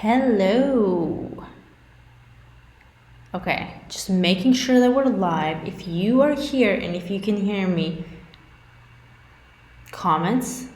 Hello. Okay, just making sure that we're live. If you are here and if you can hear me, comments.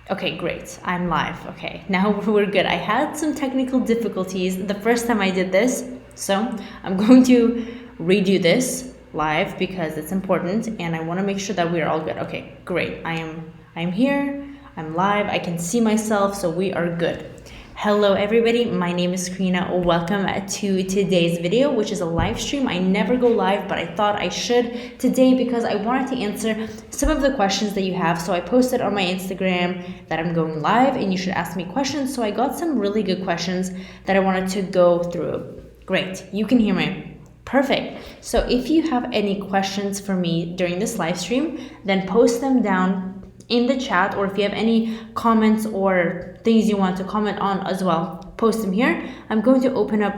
Okay, great. I'm live. Okay, now we're good. I had some technical difficulties the first time I did this, so I'm going to redo this live because it's important and I want to make sure that we're all good. Okay, great. I'm here. I'm live. I can see myself, so we are good. Hello everybody, my name is Karina. Welcome to today's video, which is a live stream. I never go live, but I thought I should today because I wanted to answer some of the questions that you have. So I posted on my Instagram that I'm going live and you should ask me questions. So I got some really good questions that I wanted to go through. Great, you can hear me. Perfect. So if you have any questions for me during this live stream, then post them down in the chat, or if you have any comments or things you want to comment on as well, post them here. I'm going to open up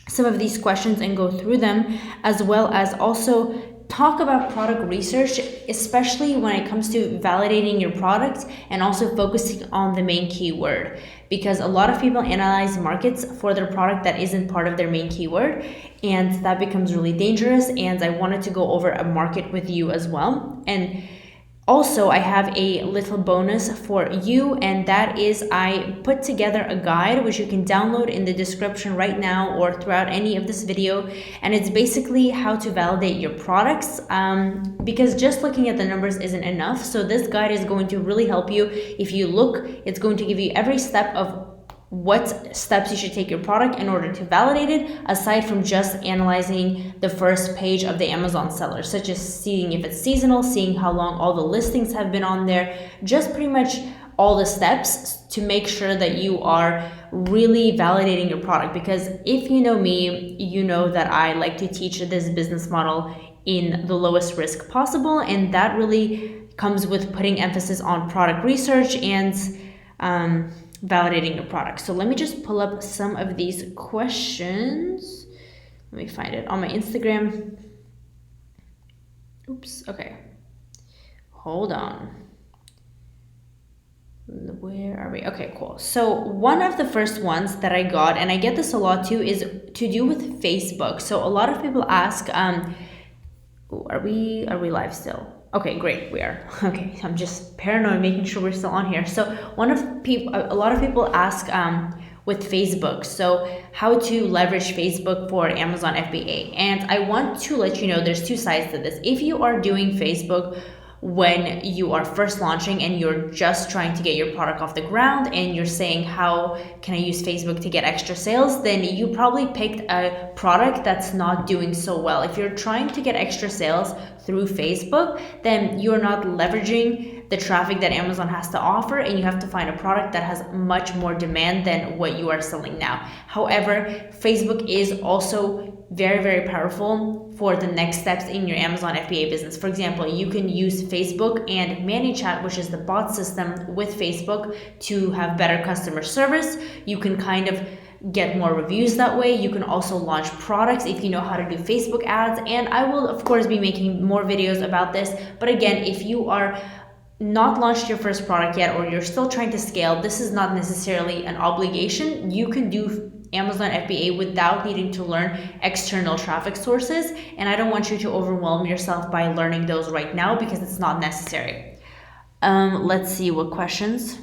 some of these questions and go through them, as well as also talk about product research, especially when it comes to validating your product and also focusing on the main keyword, because a lot of people analyze markets for their product that isn't part of their main keyword, and that becomes really dangerous. And I wanted to go over a market with you as well. And also, I have a little bonus for you, and that is I put together a guide which you can download in the description right now or throughout any of this video, and it's basically how to validate your products, because just looking at the numbers isn't enough. So this guide is going to really help you. If you look, it's going to give you every step of what steps you should take your product in order to validate it, aside from just analyzing the first page of the Amazon seller, such as seeing if it's seasonal, seeing how long all the listings have been on there, just pretty much all the steps to make sure that you are really validating your product. Because if you know me, you know that I like to teach this business model in the lowest risk possible, and that really comes with putting emphasis on product research and validating your product. So let me just pull up some of these questions. Let me find it on my Instagram. Oops, okay. Hold on. Where are we? Okay, cool. So one of the first ones that I got, and I get this a lot too, is to do with Facebook. So a lot of people ask, are we live still? Okay, great, we are. Okay, I'm just paranoid, making sure we're still on here. So a lot of people ask with Facebook, so how to leverage Facebook for Amazon FBA. And I want to let you know there's two sides to this. If you are doing Facebook when you are first launching and you're just trying to get your product off the ground and you're saying, how can I use Facebook to get extra sales, then you probably picked a product that's not doing so well. If you're trying to get extra sales through Facebook, then you're not leveraging the traffic that Amazon has to offer, and you have to find a product that has much more demand than what you are selling now. However, Facebook is also very, very powerful for the next steps in your Amazon FBA business. For example, you can use Facebook and ManyChat, which is the bot system with Facebook, to have better customer service. You can kind of get more reviews that way. You can also launch products if you know how to do Facebook ads. And I will, of course, be making more videos about this. But again, if you are not launched your first product yet, or you're still trying to scale, this is not necessarily an obligation. You can do Amazon FBA without needing to learn external traffic sources, and I don't want you to overwhelm yourself by learning those right now because it's not necessary. Let's see what questions.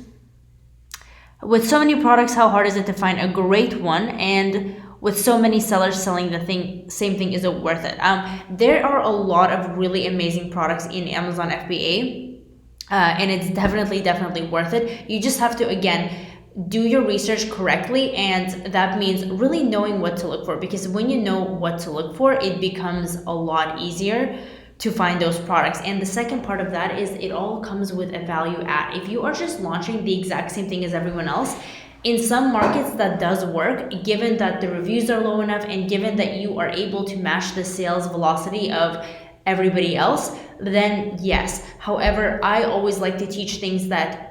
With so many products, how hard is it to find a great one? And with so many sellers selling the same thing, is it worth it? There are a lot of really amazing products in Amazon FBA, and it's definitely worth it. You just have to, again, do your research correctly, and that means really knowing what to look for, because when you know what to look for, it becomes a lot easier to find those products. And the second part of that is it all comes with a value add. If you are just launching the exact same thing as everyone else, in some markets that does work, given that the reviews are low enough and given that you are able to match the sales velocity of everybody else, then yes. However, I always like to teach things that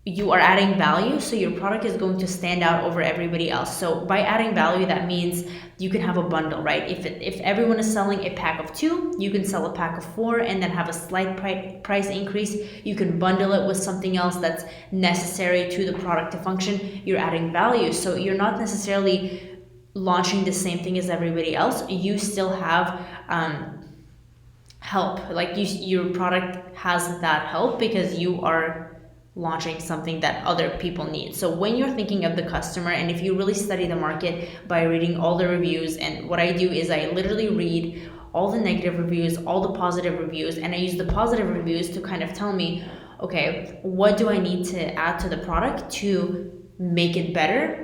you are adding value, so your product is going to stand out over everybody else. So by adding value, that means you can have a bundle, right? If everyone is selling a pack of 2, you can sell a pack of 4 and then have a slight price increase. You can bundle it with something else that's necessary to the product to function. You're adding value, so you're not necessarily launching the same thing as everybody else. You still have help, like your product has that help because you are launching something that other people need. So when you're thinking of the customer, and if you really study the market by reading all the reviews, and what I do is I literally read all the negative reviews, all the positive reviews, and I use the positive reviews to kind of tell me, okay, what do I need to add to the product to make it better?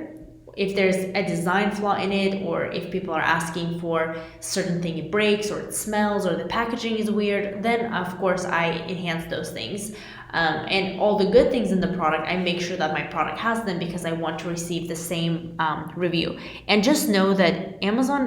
If there's a design flaw in it, or if people are asking for certain thing, it breaks or it smells or the packaging is weird, then of course I enhance those things. And all the good things in the product, I make sure that my product has them because I want to receive the same review. And just know that Amazon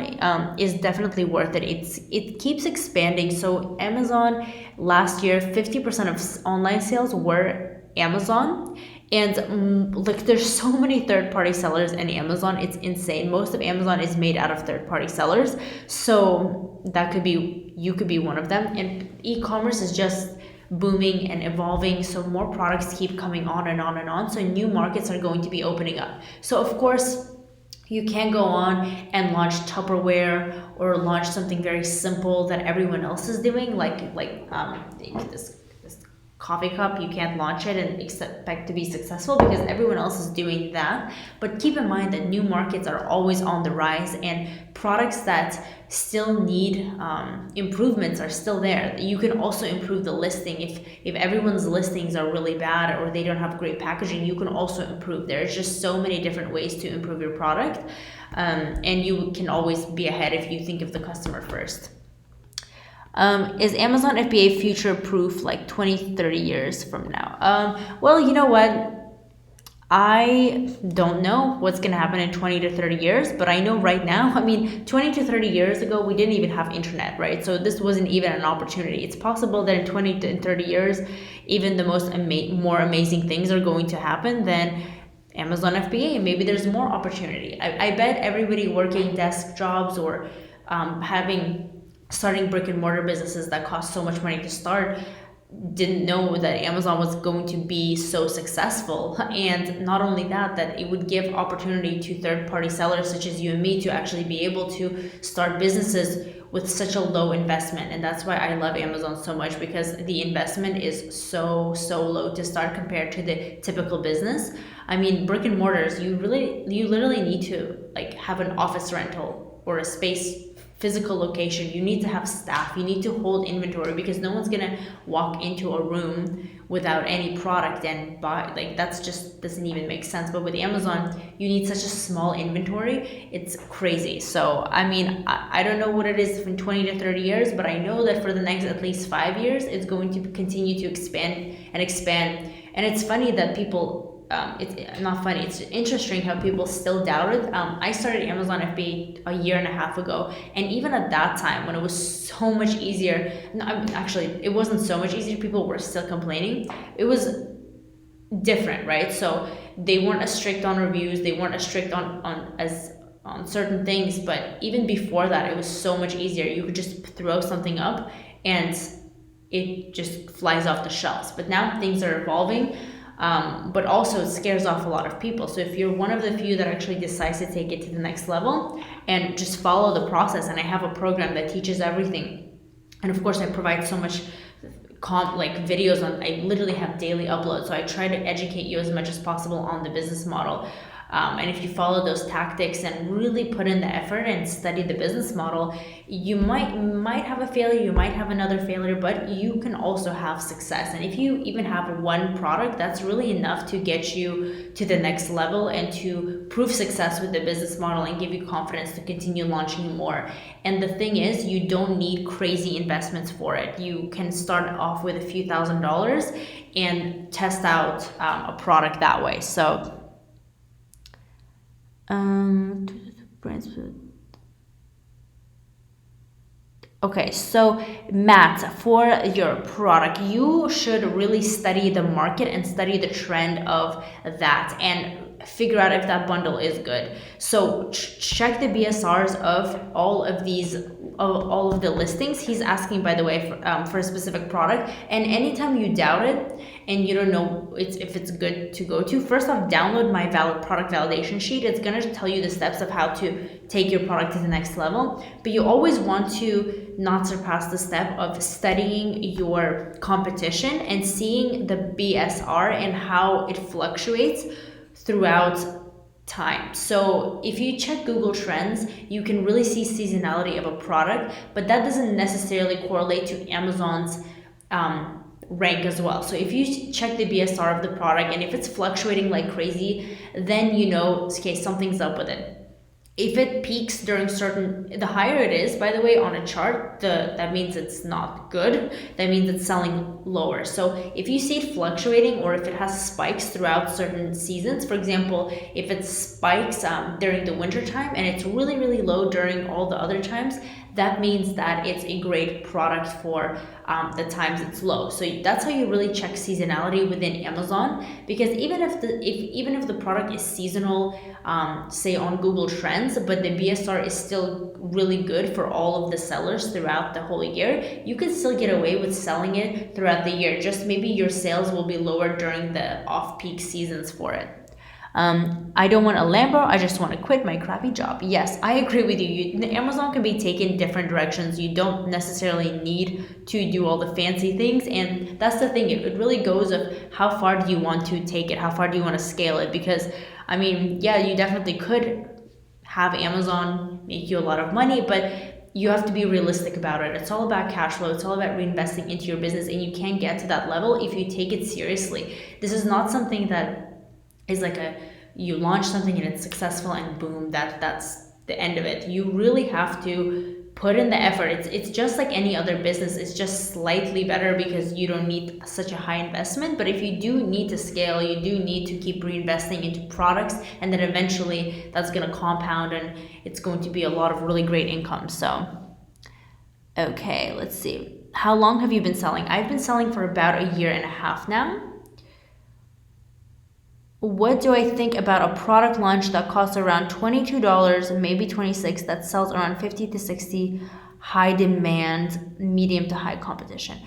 is definitely worth it. It keeps expanding. So Amazon last year, 50% of online sales were Amazon. And like there's so many third-party sellers in Amazon, it's insane. Most of Amazon is made out of third-party sellers, so that could be, you could be one of them. And e-commerce is just booming and evolving, so more products keep coming on and on and on, so new markets are going to be opening up. So of course you can't go on and launch Tupperware or launch something very simple that everyone else is doing, like this coffee cup. You can't launch it and expect to be successful because everyone else is doing that. But keep in mind that new markets are always on the rise, and products that still need improvements are still there. You can also improve the listing. If everyone's listings are really bad or they don't have great packaging, you can also improve. There's just so many different ways to improve your product, and you can always be ahead if you think of the customer first. Is Amazon FBA future proof like 20, 30 years from now? Well, you know what? I don't know what's going to happen in 20 to 30 years, but I know right now, I mean, 20 to 30 years ago, we didn't even have internet, right? So this wasn't even an opportunity. It's possible that in 20 to 30 years, even the more amazing things are going to happen than Amazon FBA. Maybe there's more opportunity. I bet everybody working desk jobs or starting brick and mortar businesses that cost so much money to start didn't know that Amazon was going to be so successful. And not only that, that it would give opportunity to third-party sellers such as you and me to actually be able to start businesses with such a low investment. And that's why I love Amazon so much, because the investment is so low to start compared to the typical business. I mean, brick and mortars, you literally need to like have an office rental or a space, physical location. You need to have staff, you need to hold inventory, because no one's gonna walk into a room without any product and buy. Like, that's just doesn't even make sense. But with Amazon, you need such a small inventory, it's crazy. So I mean, I don't know what it is from 20 to 30 years, but I know that for the next at least 5 years, it's going to continue to expand and expand. And it's funny that people it's not funny, it's interesting how people still doubt it. I started Amazon FBA a year and a half ago, and even at that time when it was so much easier, no, actually it wasn't so much easier, people were still complaining. It was different, right? So they weren't as strict on reviews, they weren't as strict on certain things, but even before that it was so much easier. You could just throw something up and it just flies off the shelves. But now things are evolving. But also it scares off a lot of people. So if you're one of the few that actually decides to take it to the next level and just follow the process, and I have a program that teaches everything, and of course I provide so much videos on, I literally have daily uploads, so I try to educate you as much as possible on the business model. And if you follow those tactics and really put in the effort and study the business model, you might have a failure, you might have another failure, but you can also have success. And if you even have one product, that's really enough to get you to the next level and to prove success with the business model and give you confidence to continue launching more. And the thing is, you don't need crazy investments for it. You can start off with a few $1,000s and test out a product that way. So brands. Okay, so Matt, for your product, you should really study the market and study the trend of that and figure out if that bundle is good. So check the BSRs of all of these, of all of the listings. He's asking, by the way, for a specific product. And anytime you doubt it and you don't know if it's good to go to, first off, download my product validation sheet. It's going to tell you the steps of how to take your product to the next level. But you always want to not surpass the step of studying your competition and seeing the BSR and how it fluctuates throughout time. So if you check Google Trends, you can really see seasonality of a product, but that doesn't necessarily correlate to Amazon's rank as well. So if you check the BSR of the product and if it's fluctuating like crazy, then you know, okay, something's up with it. If it peaks during the higher it is, by the way, on a chart, that means it's not good. That means it's selling lower. So if you see it fluctuating or if it has spikes throughout certain seasons, for example, if it spikes during the winter time and it's really, really low during all the other times, that means that it's a great product for the times it's low. So that's how you really check seasonality within Amazon, because even if the product is seasonal, say on Google Trends, but the BSR is still really good for all of the sellers throughout the whole year, you can still get away with selling it throughout the year. Just maybe your sales will be lower during the off-peak seasons for it. I don't want a Lambo, I just want to quit my crappy job. Yes, I agree with you. Amazon can be taken different directions. You don't necessarily need to do all the fancy things, and that's the thing. It really goes of how far do you want to take it, how far do you want to scale it, because I mean, yeah, you definitely could have Amazon make you a lot of money, but you have to be realistic about it. It's all about cash flow. It's all about reinvesting into your business, and you can't get to that level if you take it seriously. This is not something that is like you launch something and it's successful and boom, that's the end of it. You really have to put in the effort. It's just like any other business. It's just slightly better because you don't need such a high investment. But if you do need to scale, you do need to keep reinvesting into products, and then eventually that's going to compound and it's going to be a lot of really great income. So, okay, let's see. How long have you been selling? I've been selling for about a year and a half now. What do I think about a product launch that costs around $22, maybe $26, that sells around 50 to 60, high demand, medium to high competition?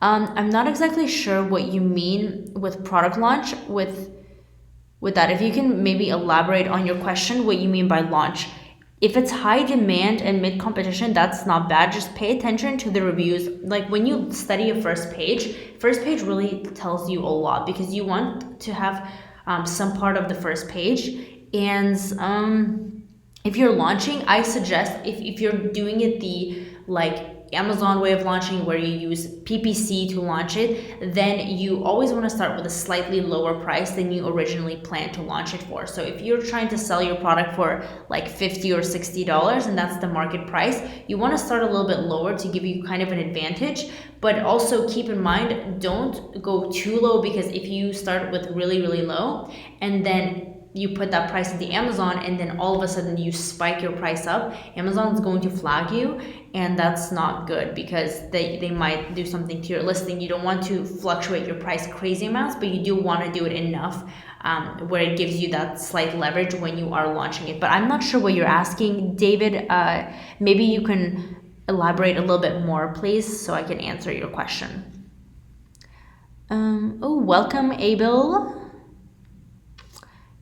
I'm not exactly sure what you mean with product launch with that. If you can maybe elaborate on your question, what you mean by launch. If it's high demand and mid competition, that's not bad. Just pay attention to the reviews. Like when you study a first page really tells you a lot, because you want to have some part of the first page. And if you're launching, I suggest if you're doing it the like Amazon way of launching, where you use PPC to launch it, then you always want to start with a slightly lower price than you originally planned to launch it for. So if you're trying to sell your product for like $50 or $60 and that's the market price, you want to start a little bit lower to give you kind of an advantage. But also keep in mind, don't go too low, because if you start with really, really low and then you put that price into Amazon and then all of a sudden you spike your price up, Amazon's going to flag you, and that's not good because they might do something to your listing. You don't want to fluctuate your price crazy amounts, but you do want to do it enough where it gives you that slight leverage when you are launching it. But I'm not sure what you're asking, David. Maybe you can elaborate a little bit more, please, so I can answer your question. Welcome, Abel.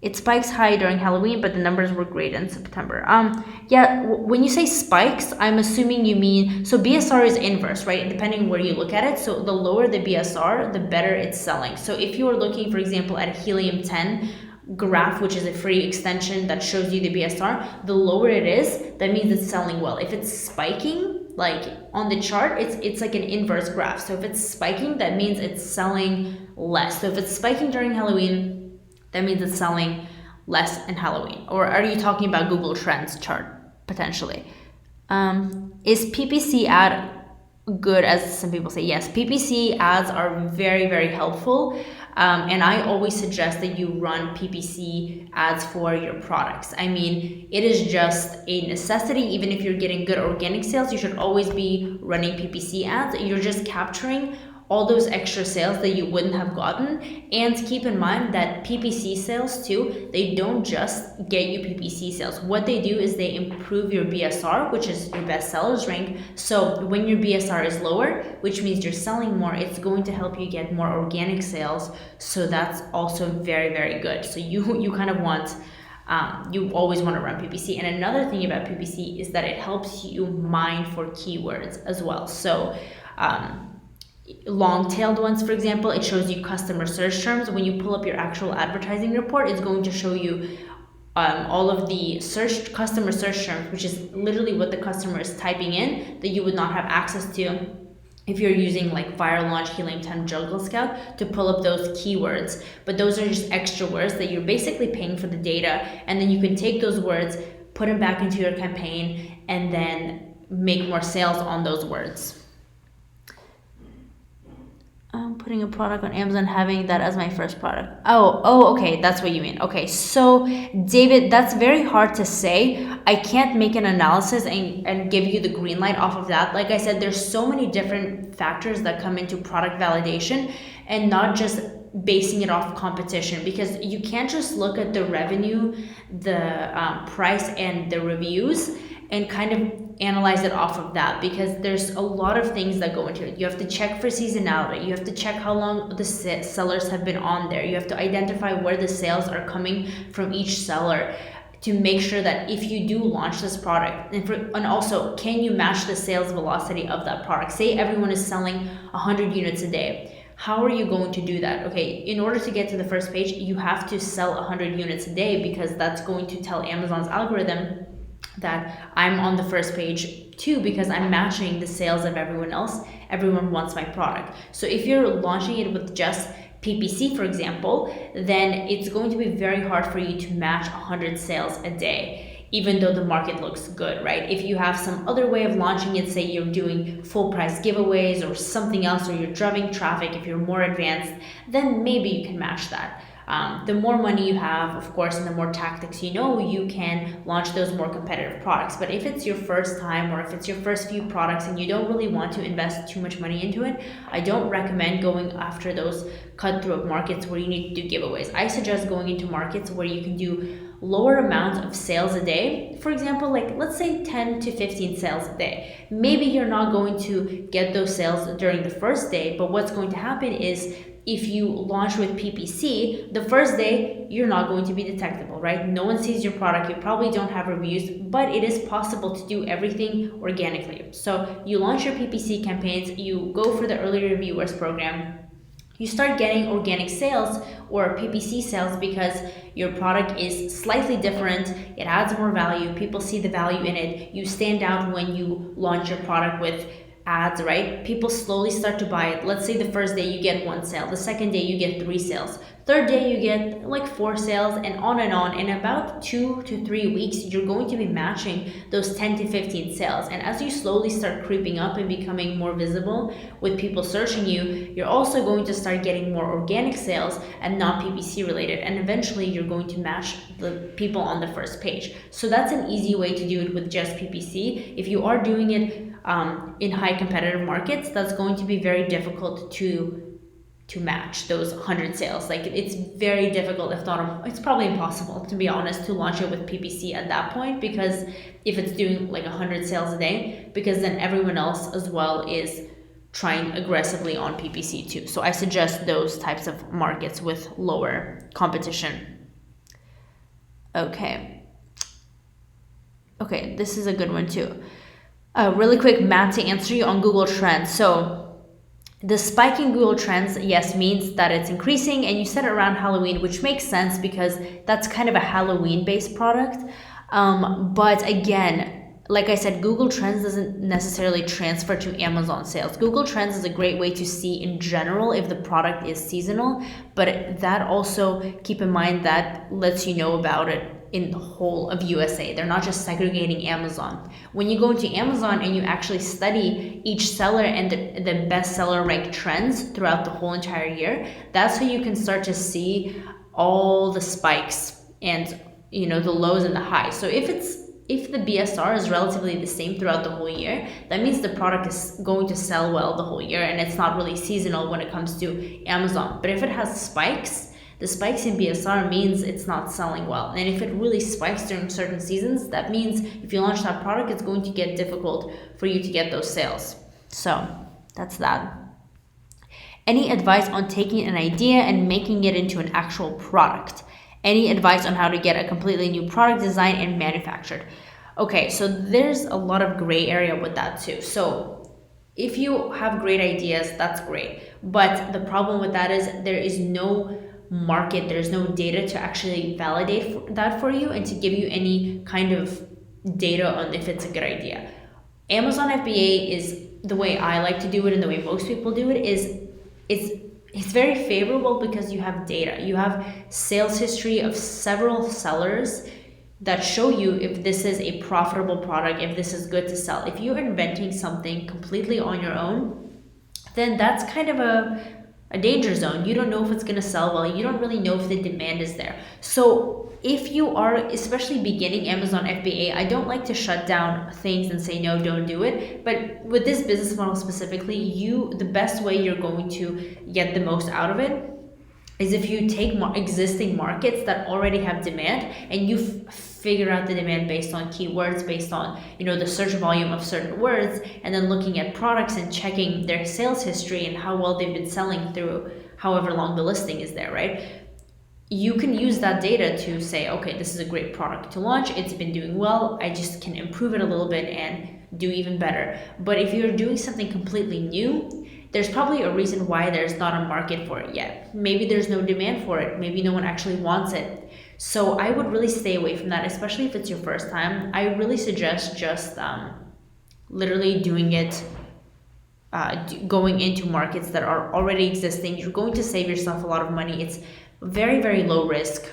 It spikes high during Halloween, but the numbers were great in September. When you say spikes, I'm assuming you mean, so BSR is inverse, right? Depending where you look at it. So the lower the BSR, the better it's selling. So if you are looking, for example, at a Helium 10 graph, which is a free extension that shows you the BSR, the lower it is, that means it's selling well. If it's spiking, like on the chart, it's like an inverse graph. So if it's spiking, that means it's selling less. So if it's spiking during Halloween, that means it's selling less in Halloween. Or are you talking about Google Trends chart, potentially? Is PPC ad good, as some people say? Yes, PPC ads are very, very helpful. And I always suggest that you run PPC ads for your products. I mean, it is just a necessity. Even if you're getting good organic sales, you should always be running PPC ads, you're just capturing all those extra sales that you wouldn't have gotten. And keep in mind that PPC sales too, they don't just get you PPC sales. What they do is they improve your BSR, which is your best sellers rank. So when your BSR is lower, which means you're selling more, it's going to help you get more organic sales. So that's also very, very good. So you kind of want, you always want to run PPC. And another thing about PPC is that it helps you mine for keywords as well. So long-tailed ones, for example, it shows you customer search terms. When you pull up your actual advertising report, it's going to show you all of the customer search terms, which is literally what the customer is typing in that you would not have access to if you're using like Viral Launch, Helium 10, Jungle Scout to pull up those keywords. But those are just extra words that you're basically paying for the data, and then you can take those words, put them back into your campaign, and then make more sales on those words. Putting a product on Amazon, having that as my first product. Oh, okay, that's what you mean. Okay, so David, that's very hard to say. I can't make an analysis and give you the green light off of that. Like I said, there's so many different factors that come into product validation, and not just basing it off competition, because you can't just look at the revenue, the price, and the reviews and kind of analyze it off of that, because there's a lot of things that go into it. You have to check for seasonality. You have to check how long the sellers have been on there. You have to identify where the sales are coming from each seller to make sure that if you do launch this product, and also, can you match the sales velocity of that product? Say everyone is selling 100 units a day. How are you going to do that? Okay, in order to get to the first page, you have to sell 100 units a day, because that's going to tell Amazon's algorithm that I'm on the first page too, because I'm matching the sales of everyone else. Everyone wants my product. So if you're launching it with just PPC, for example, then it's going to be very hard for you to match 100 sales a day, even though the market looks good, right? If you have some other way of launching it, say you're doing full price giveaways or something else, or you're driving traffic, if you're more advanced, then maybe you can match that. The more money you have, of course, and the more tactics you know, you can launch those more competitive products. But if it's your first time, or if it's your first few products and you don't really want to invest too much money into it, I don't recommend going after those cutthroat markets where you need to do giveaways. I suggest going into markets where you can do lower amounts of sales a day. For example, like let's say 10 to 15 sales a day. Maybe you're not going to get those sales during the first day, but what's going to happen is, if you launch with PPC, the first day, you're not going to be detectable, right? No one sees your product. You probably don't have reviews, but it is possible to do everything organically. So you launch your PPC campaigns, you go for the early reviewers program, you start getting organic sales or PPC sales because your product is slightly different, it adds more value, people see the value in it, you stand out when you launch your product with ads, right? People slowly start to buy it. Let's say the first day you get 1 sale, the second day you get 3 sales, third day you get like 4 sales, and on and on. In about 2 to 3 weeks, you're going to be matching those 10 to 15 sales. And as you slowly start creeping up and becoming more visible with people searching you, you're also going to start getting more organic sales and not PPC related. And eventually you're going to match the people on the first page. So that's an easy way to do it with just PPC. If you are doing it in high competitive markets, that's going to be very difficult to match those 100 sales. Like it's very difficult, if not, it's probably impossible, to be honest, to launch it with PPC at that point, because if it's doing like 100 sales a day, because then everyone else as well is trying aggressively on PPC too. So I suggest those types of markets with lower competition. Okay, this is a good one too. Really quick, Matt, to answer you on Google Trends. So the spike in Google Trends, yes, means that it's increasing, and you said it around Halloween, which makes sense because that's kind of a Halloween-based product. But again, like I said, Google Trends doesn't necessarily transfer to Amazon sales. Google Trends is a great way to see in general if the product is seasonal, but that also, keep in mind, that lets you know about it in the whole of USA. They're not just segregating Amazon. When you go into Amazon and you actually study each seller and the best seller rank trends throughout the whole entire year, that's how you can start to see all the spikes and the lows and the highs. So if if the BSR is relatively the same throughout the whole year, that means the product is going to sell well the whole year and it's not really seasonal when it comes to Amazon. But if it has spikes, the spikes in BSR means it's not selling well. And if it really spikes during certain seasons, that means if you launch that product, it's going to get difficult for you to get those sales. So that's that. Any advice on taking an idea and making it into an actual product? Any advice on how to get a completely new product designed and manufactured? Okay, so there's a lot of gray area with that too. So if you have great ideas, that's great. But the problem with that is there is no market, there's no data to actually validate that for you and to give you any kind of data on if it's a good idea. Amazon FBA is the way I like to do it, and the way most people do it is it's very favorable because you have data. You have sales history of several sellers that show you if this is a profitable product, if this is good to sell. If you're inventing something completely on your own, then that's kind of a danger zone. You don't know if it's going to sell well. You don't really know if the demand is there. So if you are especially beginning Amazon FBA, I don't like to shut down things and say, no, don't do it. But with this business model specifically, the best way you're going to get the most out of it is if you take existing markets that already have demand and you figure out the demand based on keywords, based on the search volume of certain words, and then looking at products and checking their sales history and how well they've been selling through however long the listing is there, right? You can use that data to say, okay, this is a great product to launch. It's been doing well. I just can improve it a little bit and do even better. But if you're doing something completely new, there's probably a reason why there's not a market for it yet. Maybe there's no demand for it. Maybe no one actually wants it. So I would really stay away from that, especially if it's your first time. I really suggest just literally doing it, going into markets that are already existing. You're going to save yourself a lot of money. It's very, very low risk.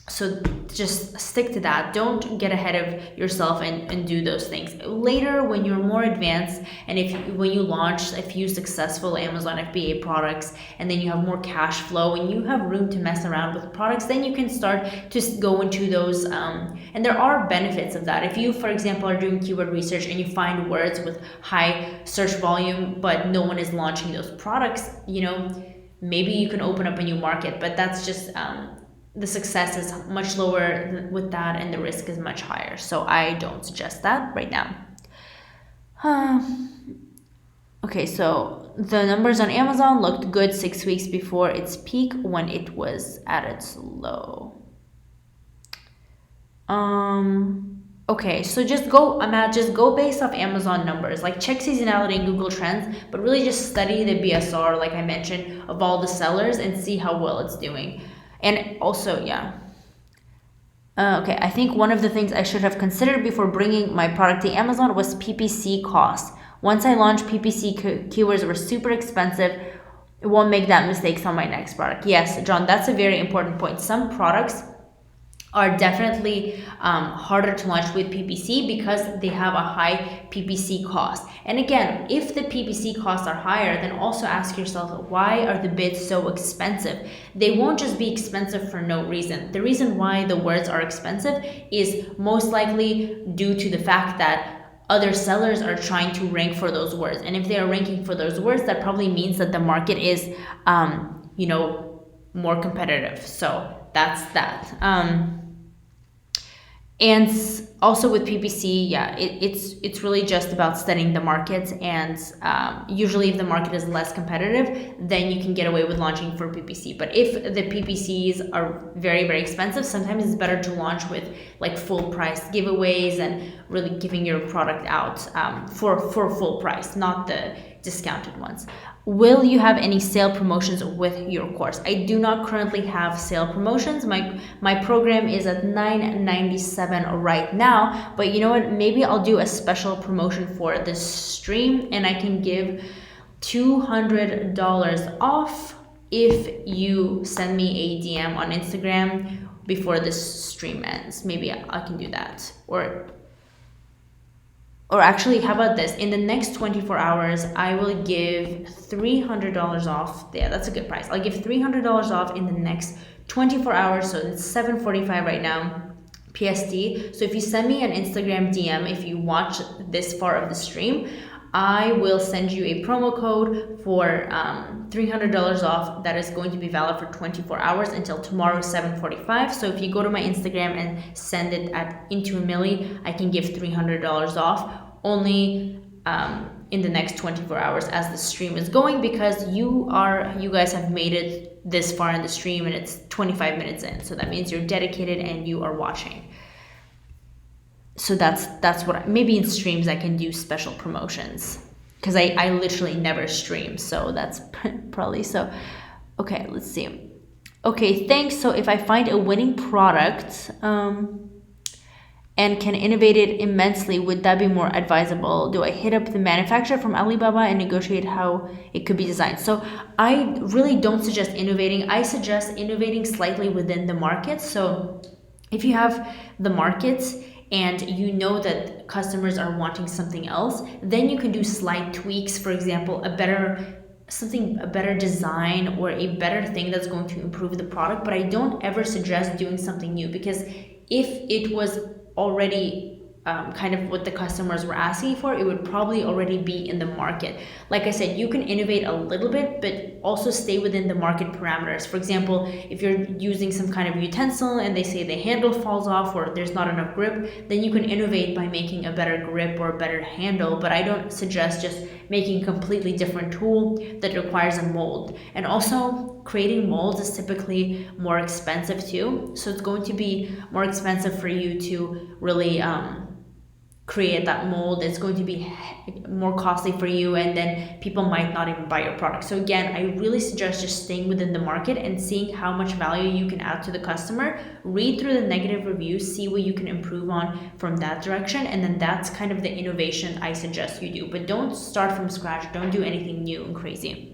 So just stick to that. Don't get ahead of yourself and do those things. Later, when you're more advanced and when you launch a few successful Amazon FBA products and then you have more cash flow and you have room to mess around with products, then you can start to go into those. And there are benefits of that. If you, for example, are doing keyword research and you find words with high search volume, but no one is launching those products, maybe you can open up a new market, but that's just, the success is much lower with that and the risk is much higher. So I don't suggest that right now. Okay, so the numbers on Amazon looked good 6 weeks before its peak when it was at its low. Okay, so just go based off Amazon numbers, like check seasonality in Google Trends, but really just study the BSR, like I mentioned, of all the sellers and see how well it's doing. And also, okay, I think one of the things I should have considered before bringing my product to Amazon was PPC cost. Once I launched, PPC keywords were super expensive. I won't make that mistake on my next product. Yes, John, that's a very important point. Some products are definitely harder to launch with PPC because they have a high PPC cost. And again, if the PPC costs are higher, then also ask yourself, why are the bids so expensive? They won't just be expensive for no reason. The reason why the words are expensive is most likely due to the fact that other sellers are trying to rank for those words. And if they are ranking for those words, that probably means that the market is, more competitive. So that's that. And also with PPC, it's really just about studying the market, and usually if the market is less competitive, then you can get away with launching for PPC. But if the PPCs are very, very expensive, sometimes it's better to launch with like full price giveaways and really giving your product out for full price, not the discounted ones. Will you have any sale promotions with your course? I do not currently have sale promotions. My program is at $997 right now, but you know what? Maybe I'll do a special promotion for this stream and I can give $200 off if you send me a DM on Instagram before this stream ends. Maybe I can do that. Or actually, how about this? In the next 24 hours, I will give $300 off. Yeah, that's a good price. I'll give $300 off in the next 24 hours. So it's 7:45 right now. PST. So if you send me an Instagram DM, if you watch this far of the stream, I will send you a promo code for $300 off that is going to be valid for 24 hours until tomorrow 7:45. So if you go to my Instagram and send it at INTOAMILLI, I can give $300 off only in the next 24 hours as the stream is going, because you guys have made it this far in the stream and it's 25 minutes in. So that means you're dedicated and you are watching. So that's what maybe in streams I can do special promotions, because I literally never stream, so that's probably so. Okay, let's see. Okay, thanks. So if I find a winning product and can innovate it immensely, would that be more advisable? Do I hit up the manufacturer from Alibaba and negotiate how it could be designed? So I really don't suggest innovating. I suggest innovating slightly within the market. So if you have the markets and you know that customers are wanting something else, then you can do slight tweaks. For example, a better design or a better thing that's going to improve the product. But I don't ever suggest doing something new, because if it was already kind of what the customers were asking for, it would probably already be in the market. Like I said, you can innovate a little bit, but also stay within the market parameters. For example, if you're using some kind of utensil and they say the handle falls off or there's not enough grip, then you can innovate by making a better grip or a better handle. But I don't suggest just making a completely different tool that requires a mold. And also, creating molds is typically more expensive too. So it's going to be more expensive for you to really create that mold. It's going to be more costly for you, and then people might not even buy your product. So again, I really suggest just staying within the market and seeing how much value you can add to the customer. Read through the negative reviews, see what you can improve on from that direction, and then that's kind of the innovation I suggest you do. But don't start from scratch. Don't do anything new and crazy.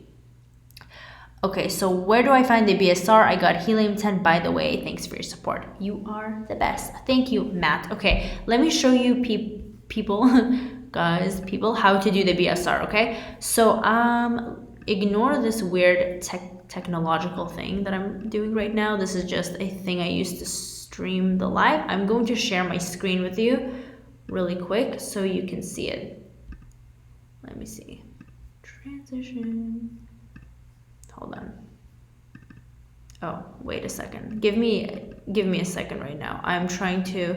Okay, so where do I find the BSR? I got helium-10, by the way. Thanks for your support. You are the best. Thank you, Matt. Okay, let me show you people, how to do the BSR, okay? So ignore this weird technological thing that I'm doing right now. This is just a thing I used to stream the live. I'm going to share my screen with you really quick so you can see it. Let me see. Transition. Hold on. Oh, wait a second. Give me a second right now. I'm trying to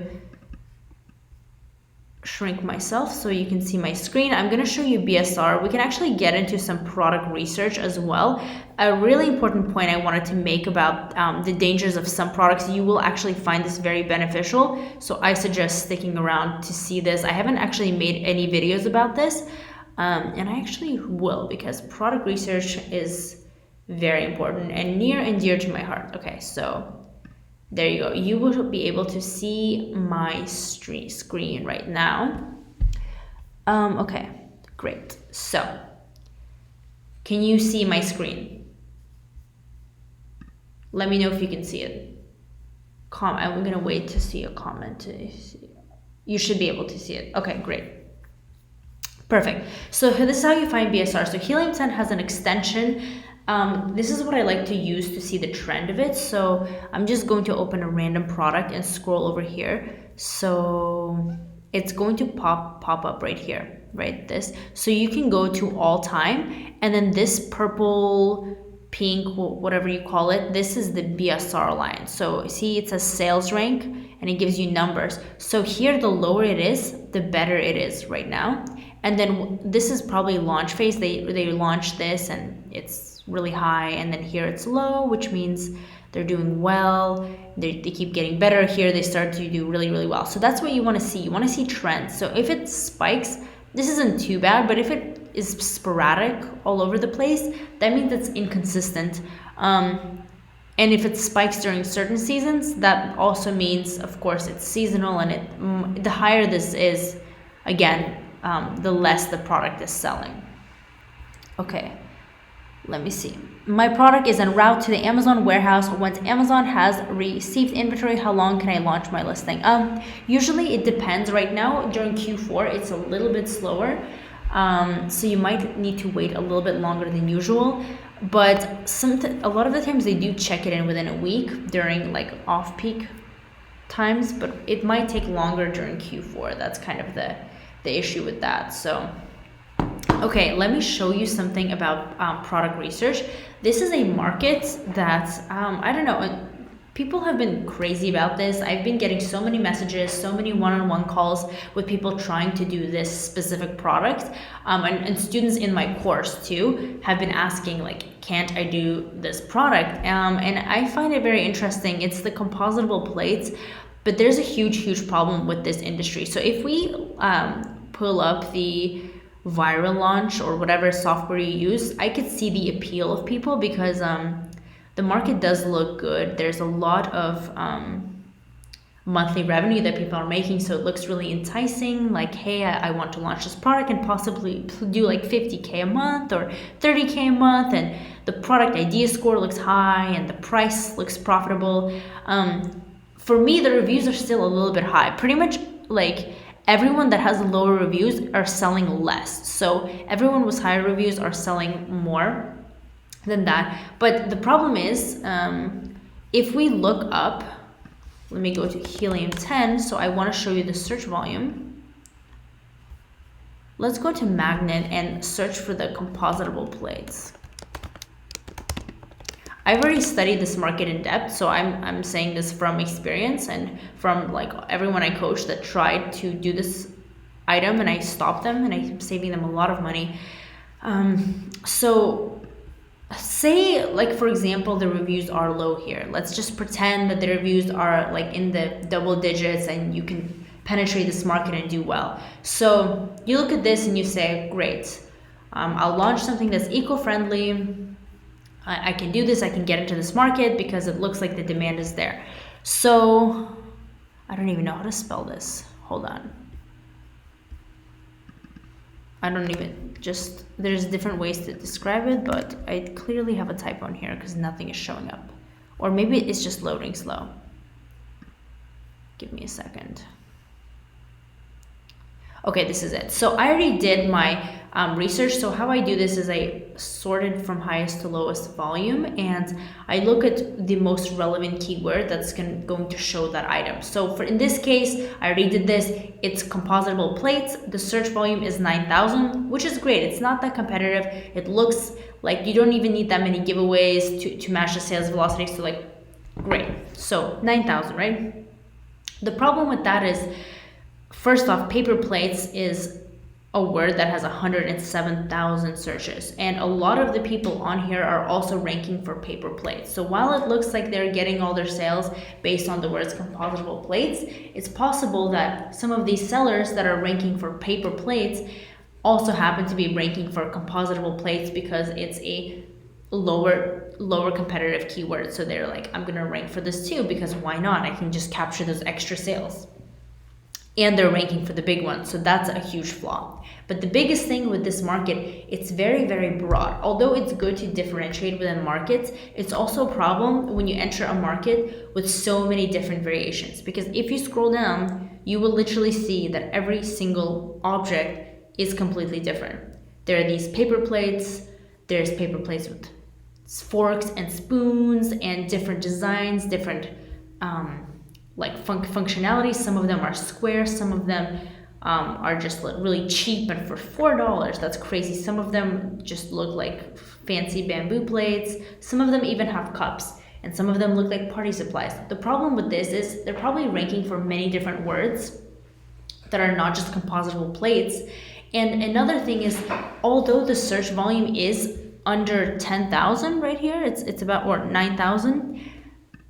shrink myself so you can see my screen. I'm going to show you BSR. We can actually get into some product research as well. A really important point I wanted to make about the dangers of some products. You will actually find this very beneficial, so I suggest sticking around to see this. I haven't actually made any videos about this, and I actually will, because product research is very important and near and dear to my heart. Okay, so there you go. You will be able to see my screen right now. Okay, great. So, can you see my screen? Let me know if you can see it. I'm gonna wait to see a comment. You should be able to see it. Okay, great. Perfect. So this is how you find BSR. So helium-10 has an extension. This is what I like to use to see the trend of it. So I'm just going to open a random product and scroll over here. So it's going to pop up right here, right? This. So you can go to all time, and then this purple, pink, whatever you call it, this is the BSR line. So see, it says sales rank and it gives you numbers. So here, the lower it is, the better it is right now. And then this is probably launch phase. They launched this and it's really high, and then here it's low, which means they're doing well. They keep getting better. Here they start to do really, really well. So that's what you want to see. You want to see trends. So if it spikes, this isn't too bad, but if it is sporadic all over the place, that means it's inconsistent. And if it spikes during certain seasons, that also means, of course, it's seasonal, and the higher this is, again, the less the product is selling. Okay. Let me see. My product is en route to the Amazon warehouse. Once Amazon has received inventory, how long can I launch my listing? Usually it depends. Right now during Q4, it's a little bit slower. So you might need to wait a little bit longer than usual. But a lot of the times they do check it in within a week during like off-peak times, but it might take longer during Q4. That's kind of the issue with that. So okay, let me show you something about product research. This is a market that I don't know, people have been crazy about this. I've been getting so many messages, so many one-on-one calls with people trying to do this specific product. And students in my course too have been asking, like, can't I do this product? And I find it very interesting. It's the compositable plates, but there's a huge problem with this industry. So if we pull up the viral launch or whatever software you use, I could see the appeal of people because the market does look good. There's a lot of monthly revenue that people are making, so it looks really enticing. Like, hey, I want to launch this product and possibly do like 50K a month or 30K a month, and the product idea score looks high and the price looks profitable. For me, the reviews are still a little bit high. Pretty much like everyone that has lower reviews are selling less. So everyone with higher reviews are selling more than that. But the problem is, if we look up, let me go to helium-10. So I want to show you the search volume. Let's go to magnet and search for the compositable plates. I've already studied this market in depth, so I'm saying this from experience and from like everyone I coached that tried to do this item, and I stopped them and I'm saving them a lot of money. So say, like, for example, the reviews are low here. Let's just pretend that the reviews are like in the double digits and you can penetrate this market and do well. So you look at this and you say, great, I'll launch something that's eco-friendly. I can do this, I can get into this market because it looks like the demand is there. So I don't even know how to spell this. Hold on. I don't even, just, there's different ways to describe it, but I clearly have a typo in here because nothing is showing up. Or maybe it's just loading slow. Give me a second. Okay, this is it. So I already did my research. So how I do this is I sorted from highest to lowest volume, and I look at the most relevant keyword that's going to show that item. So in this case, I already did this. It's compositable plates. The search volume is 9,000, which is great. It's not that competitive. It looks like you don't even need that many giveaways to match the sales velocity. So like, great. So 9,000, right? The problem with that is, first off, paper plates is a word that has 107,000 searches, and a lot of the people on here are also ranking for paper plates. So while it looks like they're getting all their sales based on the words compositable plates, it's possible that some of these sellers that are ranking for paper plates also happen to be ranking for compositable plates because it's a lower competitive keyword. So they're like, I'm gonna rank for this too because why not? I can just capture those extra sales. And they're ranking for the big ones. So that's a huge flaw. But the biggest thing with this market, it's very, very broad. Although it's good to differentiate within markets, it's also a problem when you enter a market with so many different variations. Because if you scroll down, you will literally see that every single object is completely different. There are these paper plates, there's paper plates with forks and spoons and different designs, different functionality. Some of them are square, some of them are just really cheap and for $4. That's crazy. Some of them just look like fancy bamboo plates. Some of them even have cups, and some of them look like party supplies. The problem with this is they're probably ranking for many different words that are not just compositable plates. And another thing is, although the search volume is under 10,000 right here, it's about, or 9,000,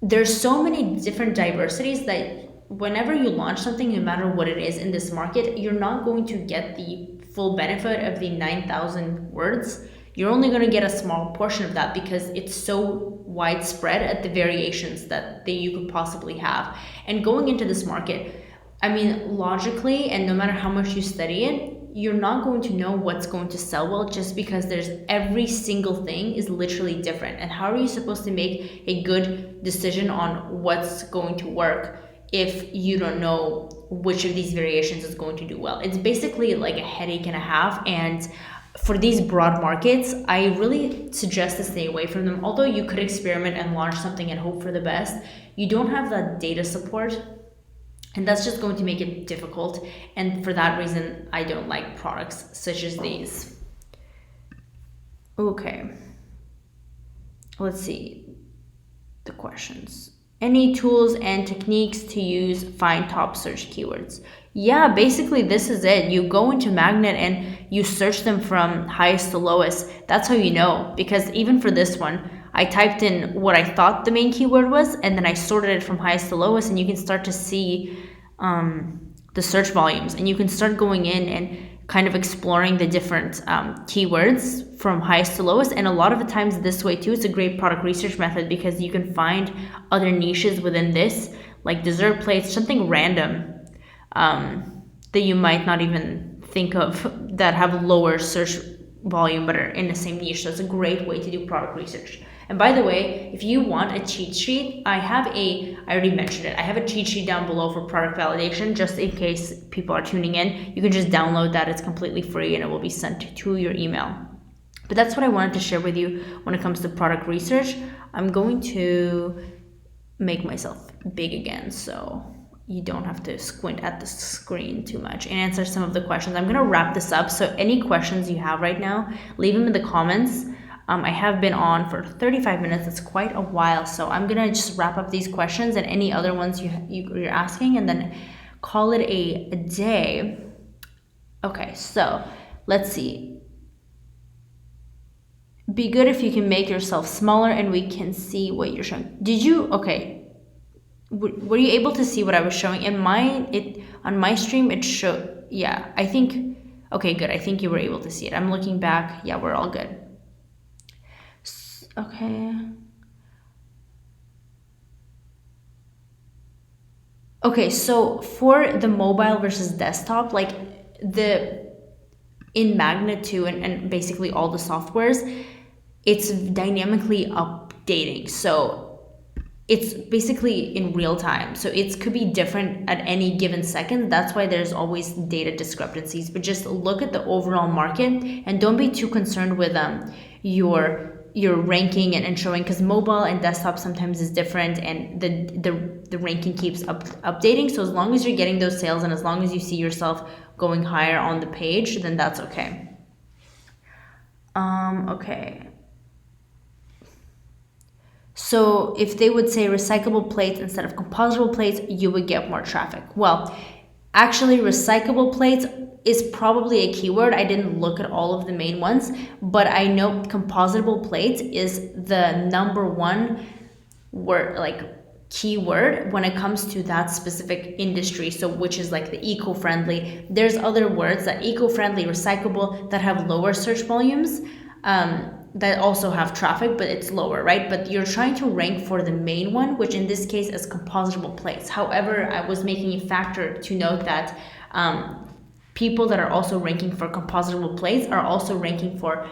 there's so many different diversities that whenever you launch something, no matter what it is in this market, you're not going to get the full benefit of the 9,000 words. You're only going to get a small portion of that because it's so widespread at the variations that you could possibly have. And going into this market, I mean, logically, and no matter how much you study it, you're not going to know what's going to sell well just because there's every single thing is literally different. And how are you supposed to make a good decision on what's going to work if you don't know which of these variations is going to do well? It's basically like a headache and a half. And for these broad markets, I really suggest to stay away from them. Although you could experiment and launch something and hope for the best, you don't have that data support And that's just going to make it difficult. And for that reason, I don't like products such as these. Okay. Let's see the questions. Any tools and techniques to use find top search keywords? Yeah, basically this is it. You go into Magnet and you search them from highest to lowest. That's how you know, because even for this one, I typed in what I thought the main keyword was, and then I sorted it from highest to lowest, and you can start to see the search volumes, and you can start going in and kind of exploring the different keywords from highest to lowest. And a lot of the times this way too, it's a great product research method, because you can find other niches within this, like dessert plates, something random that you might not even think of, that have lower search volume but are in the same niche. So it's a great way to do product research. And by the way, if you want a cheat sheet, I already mentioned it, I have a cheat sheet down below for product validation, just in case people are tuning in. You can just download that. It's completely free and it will be sent to your email. But that's what I wanted to share with you when it comes to product research. I'm going to make myself big again, so you don't have to squint at the screen too much, and answer some of the questions. I'm going to wrap this up. So any questions you have right now, leave them in the comments. I have been on for 35 minutes. It's quite a while. So I'm going to just wrap up these questions and any other ones you're asking, and then call it a day. Okay, so let's see. Be good if you can make yourself smaller and we can see what you're showing. Did you? Okay. Were you able to see what I was showing? On my stream, it showed. Yeah, I think. Okay, good. I think you were able to see it. I'm looking back. Yeah, we're all good. Okay. Okay, so for the mobile versus desktop, like in Magnet 2 and basically all the softwares, it's dynamically updating. So it's basically in real time. So it could be different at any given second. That's why there's always data discrepancies. But just look at the overall market and don't be too concerned with your ranking and showing, because mobile and desktop sometimes is different, and the ranking keeps updating. So as long as you're getting those sales and as long as you see yourself going higher on the page, then that's okay. Okay. So if they would say recyclable plates instead of composable plates, you would get more traffic. Well, actually recyclable plates is probably a keyword. I didn't look at all of the main ones, but I know composable plates is the number one word, like keyword when it comes to that specific industry. So which is like the eco-friendly. There's other words that eco-friendly, recyclable, that have lower search volumes, that also have traffic, but it's lower, right? But you're trying to rank for the main one, which in this case is composable plates. However, I was making a factor to note that people that are also ranking for composable plates are also ranking for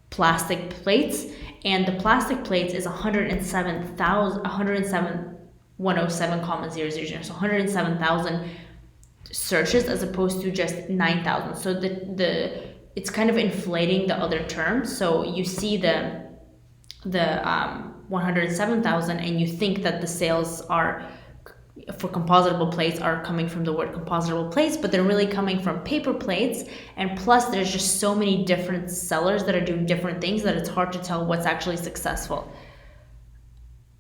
plastic plates, and the plastic plates is 107,107,000, so 107,000 searches as opposed to just 9,000. So it's kind of inflating the other terms. So you see the 107,000 and you think that the sales are for composable plates are coming from the word composable plates, but they're really coming from paper plates. And plus there's just so many different sellers that are doing different things that it's hard to tell what's actually successful.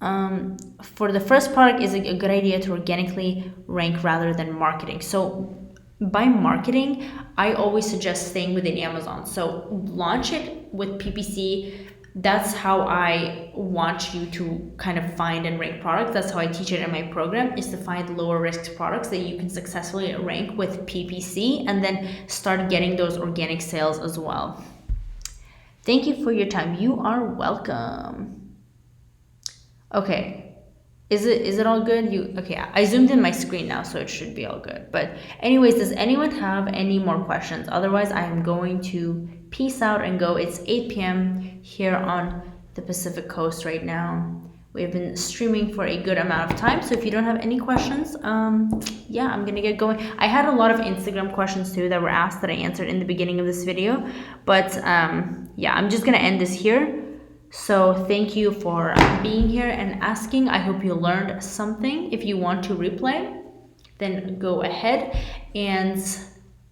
For the first product, is it a good idea to organically rank rather than marketing? So by marketing, I always suggest staying within Amazon. So launch it with PPC. That's how I want you to kind of find and rank products. That's how I teach it in my program, is to find lower risk products that you can successfully rank with PPC and then start getting those organic sales as well. Thank you for your time. You are welcome. Okay. Is it all good? Okay, I zoomed in my screen now, so it should be all good. But anyways, does anyone have any more questions? Otherwise, I am going to peace out and go. It's 8 p.m. here on the Pacific Coast right now. We've been streaming for a good amount of time, so if you don't have any questions, yeah, I'm gonna get going. I had a lot of Instagram questions too that were asked that I answered in the beginning of this video, but yeah, I'm just gonna end this here. So thank you for being here and asking. I hope you learned something. If you want to replay, then go ahead. And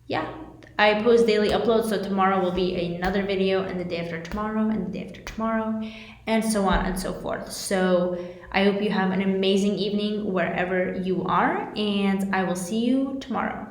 yeah, I post daily uploads, so tomorrow will be another video, and the day after tomorrow, and the day after tomorrow, and so on and so forth. So I hope you have an amazing evening wherever you are, and I will see you tomorrow.